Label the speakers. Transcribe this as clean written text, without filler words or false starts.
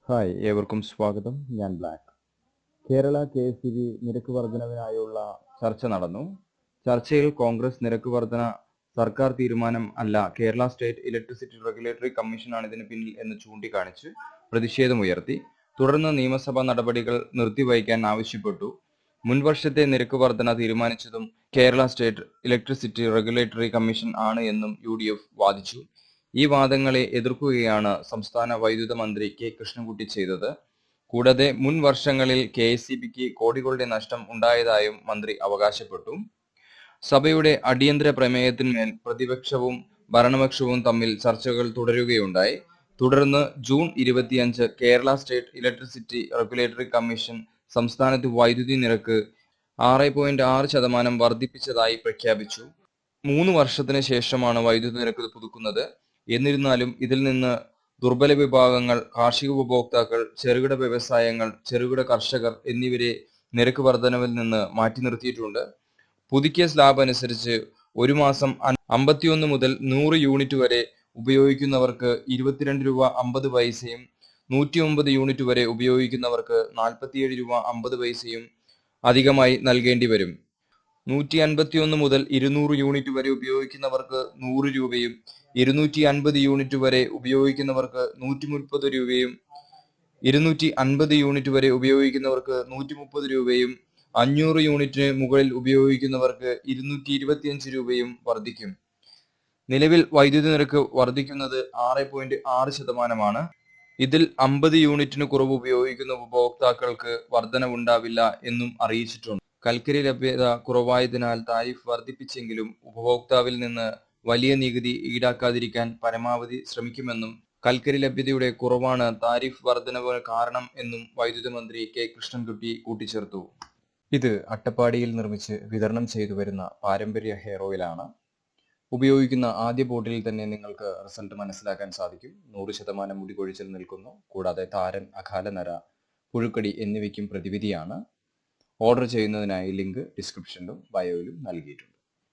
Speaker 1: Hi, ഏവർക്കും സ്വാഗതം. ഞാൻ ബ്ലാക്ക്. കേരള KSEB നിരക്ക് വർധനവിനായുള്ള ചർച്ച നടന്നു. ചർച്ചയിൽ കോൺഗ്രസ് നിരക്ക് വർധന സർക്കാർ തീരുമാനം അല്ല, കേരള സ്റ്റേറ്റ് ഇലക്ട്രിസിറ്റി റെഗുലേറ്ററി കമ്മീഷനാണ് ഇതിന് പിന്നിൽ എന്ന് ചൂണ്ടിക്കാണിച്ച് പ്രതിഷേധമുയർത്തി. തുടർന്ന് നിയമസഭാ നടപടികൾ നിർത്തിവയ്ക്കാൻ ആവശ്യപ്പെട്ടു. മുൻവർഷത്തെ നിരക്ക് വർധന തീരുമാനിച്ചതും Kerala state electricity regulatory commission ആണ് എന്നും UDF വാദിച്ചു. ഈ വാദങ്ങളെ എതിർക്കുകയാണ് സംസ്ഥാന വൈദ്യുത മന്ത്രി കെ കൃഷ്ണൻകുട്ടി ചെയ്തത്. കൂടാതെ മുൻ വർഷങ്ങളിൽ KSEBക്ക് കോടികളുടെ നഷ്ടം ഉണ്ടായതായും മന്ത്രി അവകാശപ്പെട്ടു. സഭയുടെ അടിയന്തര പ്രമേയത്തിന്മേൽ പ്രതിപക്ഷവും ഭരണപക്ഷവും തമ്മിൽ ചർച്ചകൾ തുടരുകയുണ്ടായി. തുടർന്ന് June 25 Kerala state electricity regulatory commission സംസ്ഥാനത്ത് വൈദ്യുതി നിരക്ക് 6.6% വർദ്ധിപ്പിച്ചതായി പ്രഖ്യാപിച്ചു. 3 വർഷത്തിന് ശേഷമാണ് വൈദ്യുതി നിരക്ക് പുതുക്കുന്നത്. എന്നിരുന്നാലും ഇതിൽ നിന്ന് ദുർബല വിഭാഗങ്ങൾ, കാർഷിക ഉപഭോക്താക്കൾ, ചെറുകിട വ്യവസായങ്ങൾ, ചെറുകിട കർഷകർ എന്നിവരെ നിരക്ക് വർധനവിൽ നിന്ന് മാറ്റി നിർത്തിയിട്ടുണ്ട്. പുതുക്കിയ സ്ലാബ് അനുസരിച്ച് ഒരു മാസം 51 മുതൽ 100 യൂണിറ്റ് വരെ ഉപയോഗിക്കുന്നവർക്ക് 22 രൂപ 50 പൈസയും 109 യൂണിറ്റ് വരെ ഉപയോഗിക്കുന്നവർക്ക് 47 രൂപ 50 പൈസയും അധികമായി നൽകേണ്ടി വരും. 151 മുതൽ 200 യൂണിറ്റ് വരെ ഉപയോഗിക്കുന്നവർക്ക് 100 രൂപയും 250 യൂണിറ്റ് വരെ ഉപയോഗിക്കുന്നവർക്ക് 130 രൂപയും 250 യൂണിറ്റ് വരെ ഉപയോഗിക്കുന്നവർക്ക് 130 രൂപയും 500 യൂണിറ്റിന് മുകളിൽ ഉപയോഗിക്കുന്നവർക്ക് 225 രൂപയും വർദ്ധിക്കും. നിലവിൽ വൈദ്യുതി നിരക്ക് വർദ്ധിക്കുന്നത് 6.6%. ഇതിൽ 50 യൂണിറ്റിന് കുറവ് ഉപയോഗിക്കുന്ന ഉപഭോക്താക്കൾക്ക് വർധനവുണ്ടാവില്ല എന്നും അറിയിച്ചിട്ടുണ്ട്. കൽക്കരി ലഭ്യത കുറവായതിനാൽ താരിഫ് വർദ്ധിപ്പിച്ചെങ്കിലും ഉപഭോക്താവിൽ നിന്ന് വലിയ നികുതി ഈടാക്കാതിരിക്കാൻ പരമാവധി ശ്രമിക്കുമെന്നും കൽക്കരി ലഭ്യതയുടെ കുറവാണ് താരിഫ് വർധനവ് കാരണം എന്നും വൈദ്യുത മന്ത്രി കെ കൃഷ്ണൻകുട്ടി കൂട്ടിച്ചേർത്തു. ഇത് അട്ടപ്പാടിയിൽ നിർമ്മിച്ച് വിതരണം ചെയ്തു വരുന്ന പാരമ്പര്യ ഹെയർ ഓയിലാണ്. ഉപയോഗിക്കുന്ന ആദ്യ ബോട്ടിലിൽ തന്നെ നിങ്ങൾക്ക് റിസൾട്ട് മനസ്സിലാക്കാൻ സാധിക്കും. 100% മുടി കൊഴിച്ചിൽ നിൽക്കുന്നു. കൂടാതെ താരൻ, അകാലനര, പുഴുക്കടി എന്നിവയ്ക്കും പ്രതിവിധിയാണ്. ഓർഡർ ചെയ്യുന്നതിനായി ലിങ്ക് ഡിസ്ക്രിപ്ഷനിലും ബയോയിലും നൽകിയിട്ടുണ്ട്.